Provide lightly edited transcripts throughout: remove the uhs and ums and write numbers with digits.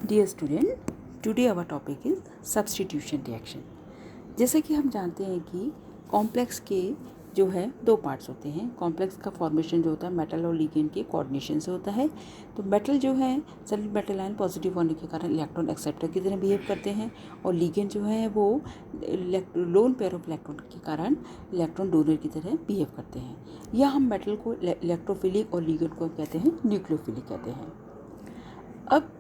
Dear student, today our topic is substitution reaction. जैसे कि हम जानते हैं कि कॉम्प्लेक्स के जो है दो पार्ट्स होते हैं। कॉम्प्लेक्स का फॉर्मेशन जो होता है मेटल और लिगेंड के कोऑर्डिनेशन से होता है। तो मेटल जो है सभी मेटल आयन पॉजिटिव होने के कारण इलेक्ट्रॉन एक्सेप्टर की तरह बिहेव करते हैं, और लिगेंड जो है वो लोन पेयर ऑफ इलेक्ट्रॉन के कारण इलेक्ट्रॉन डोनर की तरह बिहेव करते हैं। या हम मेटल को इलेक्ट्रोफिलिक और लिगेंड को कहते हैं न्यूक्लियोफिलिक कहते हैं। अब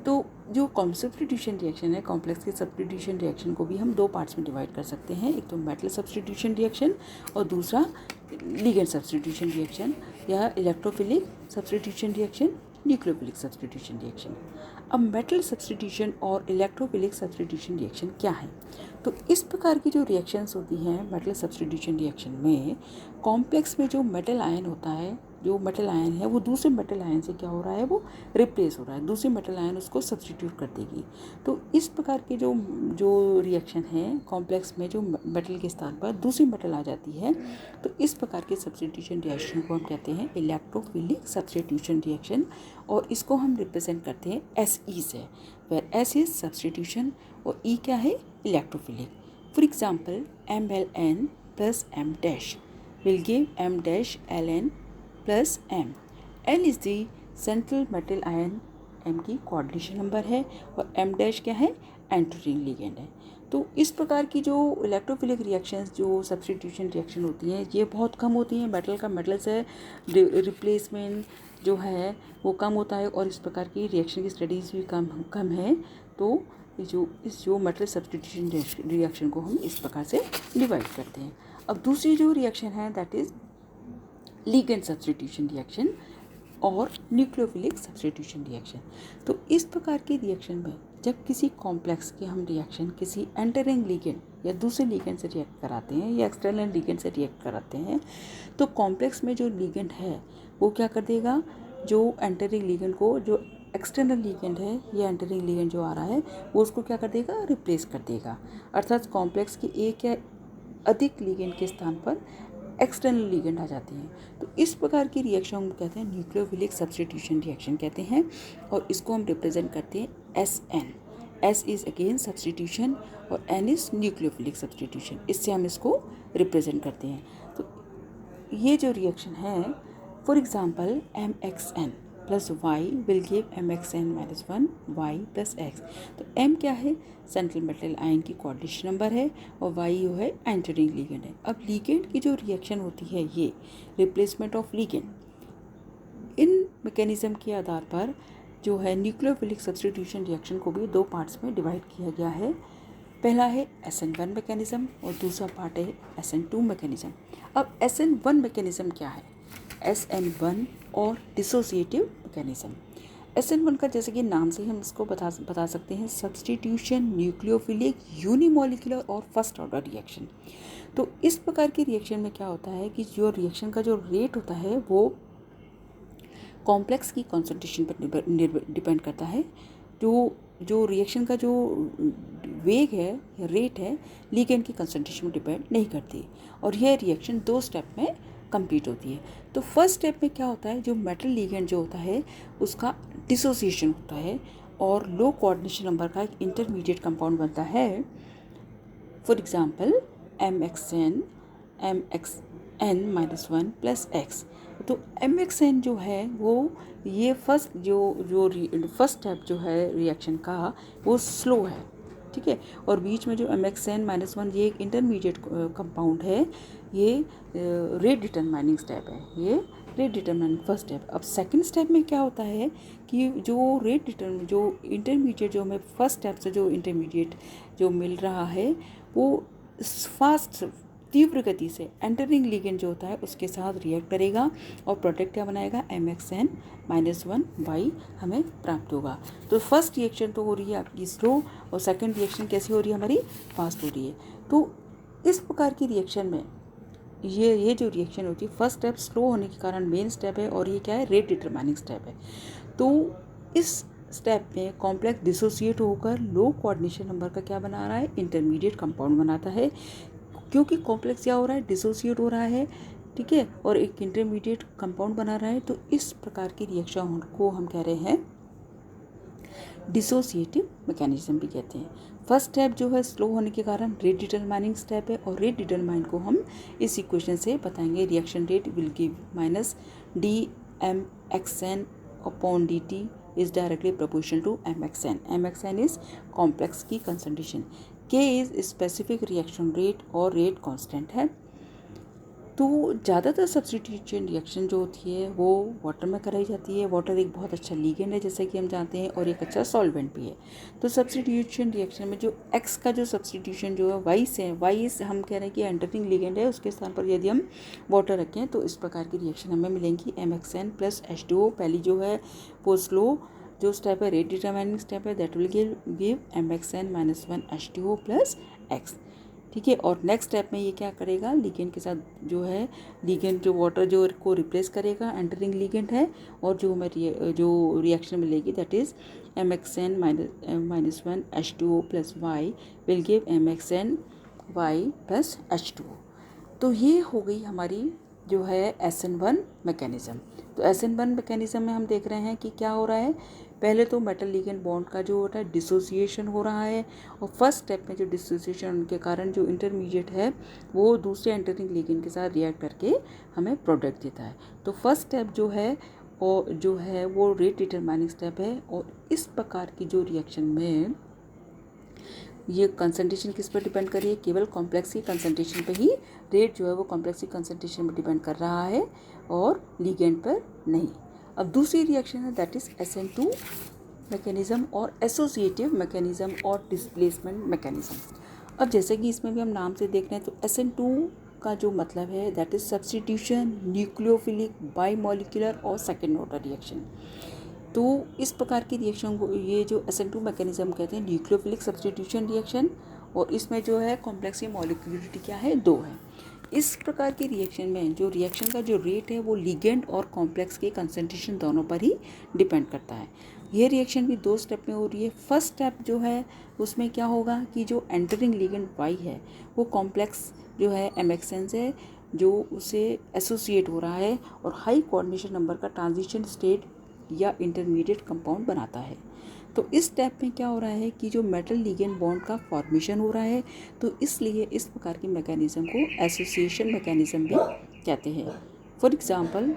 तो जो सब्स्टिट्यूशन रिएक्शन है, कॉम्प्लेक्स के सब्स्टिट्यूशन रिएक्शन को भी हम दो पार्ट्स में डिवाइड कर सकते हैं। एक तो मेटल सब्स्टिट्यूशन रिएक्शन और दूसरा लिगेंड सब्स्टिट्यूशन रिएक्शन, या electrophilic substitution reaction, nucleophilic substitution reaction. अब मेटल सब्स्टिट्यूशन और इलेक्ट्रोफिलिक सब्स्टिट्यूशन रिएक्शन क्या है? तो इस प्रकार की जो रिएक्शंस होती हैं मेटल सब्स्टिट्यूशन रिएक्शन में, कॉम्प्लेक्स में जो मेटल आयन होता है, जो मेटल आयन है वो दूसरे मेटल आयन से क्या हो रहा है, वो रिप्लेस हो रहा है। दूसरी मेटल आयन उसको सब्स्टिट्यूट कर देगी। तो इस प्रकार के जो रिएक्शन है, कॉम्प्लेक्स में जो मेटल के स्थान पर दूसरी मेटल आ जाती है, तो इस प्रकार के सब्स्टिट्यूशन रिएक्शन को हम कहते हैं इलेक्ट्रोफिलिक सब्स्टिट्यूशन रिएक्शन, और इसको हम रिप्रेजेंट करते हैं SE से, वेयर S इज सब्स्टिट्यूशन और E क्या है, electrophilic. For example MLN plus M dash will give M dash Ln plus M। L is the central metal ion, M की कोऑर्डिनेशन नंबर है, और M डैश क्या है, entering ligand है। तो इस प्रकार की जो इलेक्ट्रोफिलिक रिएक्शंस, जो सब्स्टिट्यूशन रिएक्शन होती हैं, ये बहुत कम होती हैं। मेटल का मेटल से रिप्लेसमेंट जो है वो कम होता है, और इस प्रकार की रिएक्शन की स्टडीज़ भी कम है। तो जो मेटल सब्स्टिट्यूशन रिएक्शन को हम इस प्रकार से डिवाइड करते हैं। अब दूसरी जो रिएक्शन है that is ligand substitution reaction और न्यूक्लियोफिलिक सब्स्टिट्यूशन रिएक्शन। तो इस प्रकार के रिएक्शन में जब किसी कॉम्प्लेक्स की हम रिएक्शन किसी एंटरिंग लिगेंड या दूसरे लिगेंड से रिएक्ट कराते हैं या एक्सटर्नल लिगेंड से रिएक्ट कराते हैं, तो कॉम्प्लेक्स में जो लिगेंड है वो क्या कर देगा, जो एंटरिंग लिगेंड को, जो एक्सटर्नल लिगेंड है या एंटरिंग लिगेंड जो आ रहा है वो उसको क्या कर देगा, रिप्लेस कर देगा। अर्थात कॉम्प्लेक्स की एक या अधिक लिगेंड के स्थान पर एक्सटर्नल लिगेंड आ जाते हैं। तो इस प्रकार की रिएक्शन हम कहते हैं न्यूक्लियोफिलिक सब्स्टिट्यूशन रिएक्शन कहते हैं, और इसको हम रिप्रेजेंट करते हैं SN। S is again substitution और N इज न्यूक्लियोफिलिक सब्स्टिट्यूशन, इससे हम इसको रिप्रेजेंट करते हैं। तो ये जो रिएक्शन है, for example MXN plus Y will give MXN minus 1 Y plus X। तो M क्या है, सेंट्रल मेटल आयन की कोऑर्डिनेशन नंबर है, और Y जो है एंटरिंग लिगेंड है। अब लिगेंड की जो रिएक्शन होती है, ये replacement of ligand, in mechanism के आधार पर जो है न्यूक्लियोफिलिक सब्स्टिट्यूशन रिएक्शन को भी दो पार्ट्स में डिवाइड किया गया है। पहला है SN1 मैकेनिज्म और दूसरा पार्ट है SN2 मैकेनिज्म। अब SN1 मैकेनिज्म क्या है, SN1 और डिसोसिएटिव मैकेनिज्म। SN1 का जैसे कि नाम से हम इसको बता सकते हैं सब्स्टिट्यूशन न्यूक्लियोफिलिक यूनिमोलिकुलर और फर्स्ट ऑर्डर रिएक्शन। तो इस प्रकार की रिएक्शन में क्या होता है कि जो रिएक्शन का जो रेट होता है वो कॉम्प्लेक्स की कॉन्सेंट्रेशन पर डिपेंड करता है। जो रिएक्शन का जो वेग है या रेट है, लिगेंड की कंसंट्रेशन पर डिपेंड नहीं करती, और यह रिएक्शन दो स्टेप में कंप्लीट होती है। तो फर्स्ट स्टेप में क्या होता है, जो मेटल लिगेंड जो होता है उसका डिसोसिएशन होता है, और लो कोऑर्डिनेशन नंबर का एक इंटरमीडिएट कंपाउंड बनता है। For example MXN minus 1 plus X। तो MXN जो है वो ये फर्स्ट स्टेप जो है रिएक्शन का वो स्लो है, ठीक है, और बीच में जो MXN माइनस 1 ये एक इंटरमीडिएट कंपाउंड है, ये रेट डिटरमाइनिंग स्टेप है, ये रेट डिटरमाइनिंग फर्स्ट स्टेप। अब सेकंड स्टेप में क्या होता है कि जो इंटरमीडिएट जो हमें फर्स्ट स्टेप से जो इंटरमीडिएट जो मिल रहा है वो फास्ट तीव्र गति से एंटरिंग लिगेंड जो होता है उसके साथ रिएक्ट करेगा, और प्रोडक्ट क्या बनाएगा, MXN माइनस 1 Y हमें प्राप्त होगा। तो फर्स्ट रिएक्शन तो हो रही है आपकी स्लो, और सेकंड रिएक्शन कैसी हो रही है, हमारी फास्ट हो रही है। तो इस प्रकार की रिएक्शन में ये जो रिएक्शन होती है, फर्स्ट स्टेप स्लो होने के कारण मेन स्टेप है, और ये क्या है, रेट डिटरमाइनिंग स्टेप है। तो इस स्टेप में कॉम्प्लेक्स डिसोसिएट होकर लो कोऑर्डिनेशन नंबर का क्या बना रहा है, इंटरमीडिएट कंपाउंड बनाता है। क्योंकि कॉम्प्लेक्स क्या हो रहा है, डिसोसिएट हो रहा है, ठीक है, और एक इंटरमीडिएट कंपाउंड बना रहा है। तो इस प्रकार की रिएक्शन को हम कह रहे हैं डिसोसिएटिव मैकेनिज्म भी कहते हैं। फर्स्ट स्टेप जो है स्लो होने के कारण रेट डिटरमाइनिंग स्टेप है, और रेट डिटरमाइन को हम इस इक्वेशन से बताएंगे। Reaction rate will give minus dmxn upon dt is directly proportional to mxn. mxn is complex की concentration, k is specific reaction rate और rate constant है। तो ज़्यादातर सब्स्टिट्यूशन रिएक्शन जो होती है वो वाटर में कराई जाती है। वाटर एक बहुत अच्छा लीगेंड है जैसे कि हम जानते हैं, और एक अच्छा सॉल्वेंट भी है। तो सब्स्टिट्यूशन रिएक्शन में जो x का जो सब्स्टिट्यूशन जो है y से, y हम कह रहे हैं कि एंटरिंग लीगेंड है, उसके स्थान पर यदि हम वाटर रखें तो इस प्रकार की रिएक्शन हमें मिलेंगी mxn प्लस H2O। पहली जो है वो स्लो जो स्टेप है रेट डिटरमाइनिंग स्टेप है, that will give mxn minus 1 H2O plus x। ठीक है, और नेक्स्ट स्टेप में ये क्या करेगा, लिगेंड के साथ जो है लिगेंड जो वाटर जो को रिप्लेस करेगा, एंटरिंग लिगेंड है, और जो हमें जो रिएक्शन मिलेगी that is mxn minus 1 H2O plus y will give mxn y plus H2O। तो ये हो गई हमारी जो है SN1 मैकेनिज़्म। तो SN1 मैकेनिज़्म में हम देख रहे हैं कि क्या हो रहा है, पहले तो मेटल लिगेंड बॉन्ड का जो होता है डिसोसिएशन हो रहा है, और फर्स्ट स्टेप में जो डिसोसिएशन के कारण जो इंटरमीडिएट है वो दूसरे एंटरिंग लिगेंड के साथ रिएक्ट करके हमें प्रोडक्ट देता है। तो फर्स्ट स्टेप जो है वो रेट डिटरमाइनिंग स्टेप है, और इस प्रकार की जो रिएक्शन में ये कंसंट्रेशन किस पर डिपेंड कर रही है, केवल कॉम्प्लेक्स की कंसंट्रेशन पे ही रेट जो है वो कॉम्प्लेक्स की कंसंट्रेशन पर डिपेंड कर रहा है और लिगेंड पर नहीं। अब दूसरी रिएक्शन है दैट इज़ SN2 मैकेनिज़्म और एसोसिएटिव मैकेनिज़्म और डिस्प्लेसमेंट मैकेनिज़्म। अब जैसे कि इसमें भी हम नाम से देख रहे हैं तो SN2 का जो मतलब है दैट इज़ सब्स्टिट्यूशन, न्यूक्लियोफिलिक, बाईमॉलिक्यूलर और सेकेंड ऑर्डर रिएक्शन। तो इस प्रकार की रिएक्शन को ये जो SN2 मैकेनिज़्म कहते हैं न्यूक्लियोफिलिक सब्स्टिट्यूशन रिएक्शन, और इसमें जो है कॉम्प्लेक्स की मॉलिक्यूलरिटी क्या है, 2 है। इस प्रकार की रिएक्शन में जो रिएक्शन का जो रेट है वो लिगेंड और कॉम्प्लेक्स के कंसंट्रेशन दोनों पर ही डिपेंड करता है। ये रिएक्शन भी 2 स्टेप में हो रही है। फर्स्ट स्टेप जो है उसमें क्या होगा कि जो एंटरिंग लिगेंड Y है वो कॉम्प्लेक्स जो है mxn से जो उसे एसोसिएट हो रहा है और हाई कोऑर्डिनेशन नंबर का ट्रांजिशन स्टेट या इंटरमीडिएट कंपाउंड बनाता है। तो इस स्टेप में क्या हो रहा है कि जो मेटल लिगेंड बॉन्ड का फॉर्मेशन हो रहा है, तो इसलिए इस प्रकार की मैकेनिज़्म को एसोसिएशन मैकेनिज़्म भी कहते हैं। For example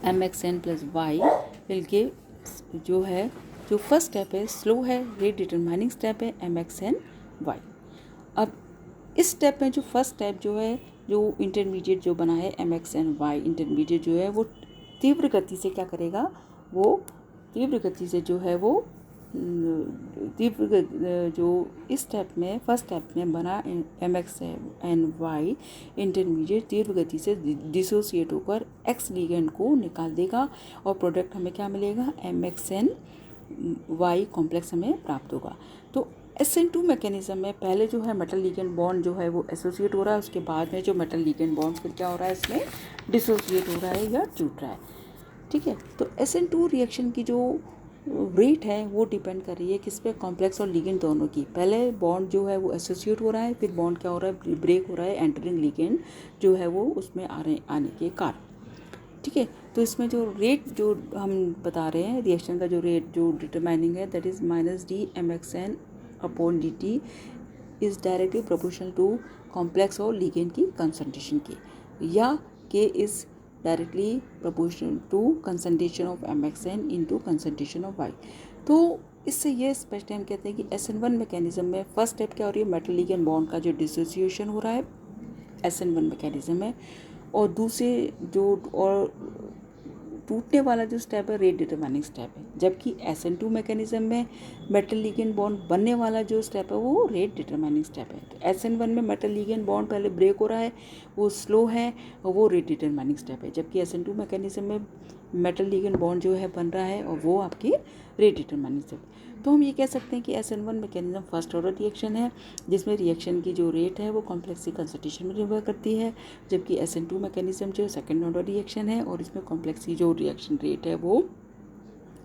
mxn plus y will give जो फर्स्ट स्टेप है स्लो है, रेट डिटरमाइनिंग स्टेप है mxn y। अब इस स्टेप में जो फर्स्ट स्टेप जो है जो इंटरमीडिएट जो बना है mxn y इंटरमीडिएट जो है वो तीव्र गति से क्या करेगा, वो तीव्र गति से जो है वो जो इस स्टेप में फर्स्ट स्टेप में बना mxn y इंटरमीडिएट तीव्र गति से डिसोसिएट होकर x लिगेंड को निकाल देगा, और प्रोडक्ट हमें क्या मिलेगा, mxn y कॉम्प्लेक्स हमें प्राप्त होगा। तो SN2 मैकेनिज़्म में पहले जो है मेटल लिगेंड बॉन्ड जो है वो एसोसिएट हो रहा है, उसके बाद में जो मेटल लिगेंड बॉन्ड फिर क्या हो रहा है, इसमें डिसोसिएट हो रहा है या टूट रहा है। ठीक है, तो SN2 रिएक्शन की जो रेट है वो डिपेंड कर रही है किस पे, कॉम्प्लेक्स और लिगेंड दोनों की। पहले बॉन्ड जो है वो एसोसिएट हो रहा है, फिर बॉन्ड क्या हो रहा है, ब्रेक हो रहा है, एंटरिंग लिगेंड जो है वो उसमें आने के कारण। ठीक है, तो इसमें जो रेट जो हम बता रहे हैं रिएक्शन का जो रेट जो डिटरमाइनिंग है that is minus (d)mxn upon dt is directly proportional to complex और लिगेंड की कंसंट्रेशन की, या k is directly proportional to concentration of mxn into concentration of y। तो इससे ये स्पष्ट हम कहते हैं कि SN1 मैकेनिज़्म में फर्स्ट स्टेप क्या हो रही है, मेटल लिगेंड बॉन्ड का जो डिसोसिएशन हो रहा है SN1 मैकेनिज़्म में, और दूसरे जो और टूटने वाला जो स्टेप है रेट डिटरमाइनिंग स्टेप है, जबकि SN2 मैकेनिज़्म में मेटल लिगेंड बॉन्ड बनने वाला जो स्टेप है वो रेट डिटरमाइनिंग स्टेप है। तो SN1 में मेटल लिगेंड बॉन्ड पहले ब्रेक हो रहा है, वो स्लो है और वो रेट डिटरमाइनिंग स्टेप है, जबकि SN2 मैकेनिज़्म में मेटल लिगेंड बॉन्ड जो है बन रहा है और वो आपकी रेट डिटरमाइनिंग स्टेप। तो हम ये कह सकते हैं कि SN1 mechanism first order reaction है जिसमें रिएक्शन की जो रेट है वो कॉम्प्लेक्स की कंसंट्रेशन में निर्भर करती है, जबकि SN2 मैकेनिज़्म जो सेकंड ऑर्डर रिएक्शन है और इसमें कॉम्प्लेक्स की जो रिएक्शन रेट है वो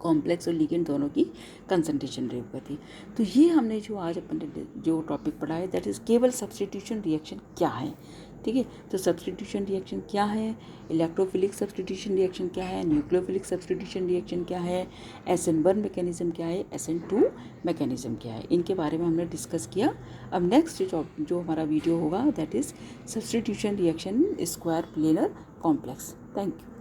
कॉम्प्लेक्स और लिगेंड दोनों की कंसंट्रेशन निर्भर करती है। तो ये हमने जो आज अपन ने जो टॉपिक पढ़ा है दैट इज़ केवल सब्स्टिट्यूशन रिएक्शन क्या है। ठीक है। तो सब्स्टिट्यूशन रिएक्शन क्या है, इलेक्ट्रोफिलिक सब्स्टिट्यूशन रिएक्शन क्या है, न्यूक्लियोफिलिक सब्स्टिट्यूशन रिएक्शन क्या है, SN1 मैकेनिज्म क्या है, SN2 मैकेनिज्म क्या है, इनके बारे में हमने डिस्कस किया। अब नेक्स्ट जो हमारा वीडियो होगा that is substitution reaction square planar complex. Thank you.